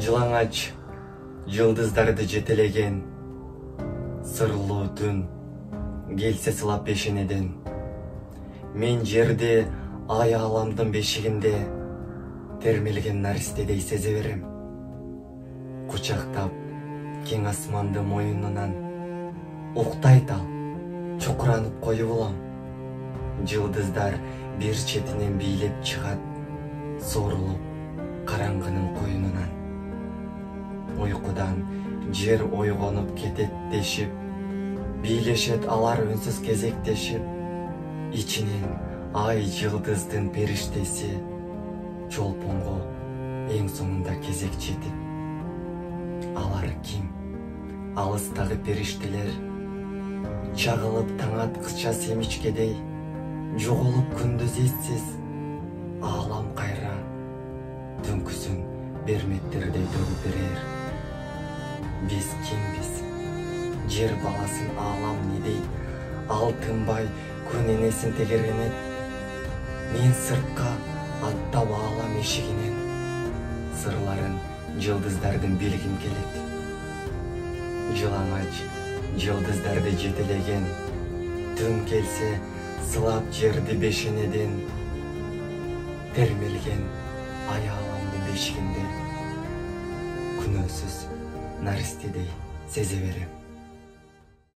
Жылаңач жылдыздарды жетелеген сырлуу түн келсе сылап бешенеден. Мен жерде ай аламдын бешигинде термелген наристедей сезе берем. Кучактап кең асманды моюнунан уктайт ал, чокуранып коюп улам. Жылдыздар бир четинен бийлеп чыгат, сорулуп караңгынын коюнунан. Уйкудан жер ойгонуп кетет дешип, бийлешет алар үнсүз кезектешип. Ичинен ай жылдыздын периштеси, чолпонго эң соңунда кезек жетип. Алар ким? Алыстагы периштелер, чагылып таң аткыча семичкедей, жоголуп күндүз эссиз, аалам кайра түнкүсүн берметтердей төгүп берер. Биз кимбиз? Жер баласын аалам не дейт? Ал тынбай күн энесин тегеренет. Мен сыртка аттап аалам эшигинен, сырларын жылдыздардын билгим келет. Жылаңач жылдыздарды жетелеген, түн келсе сылап жерди бешенеден. Термелген ай аламдын бешигинде күнөөсүз наристедей сезе берем.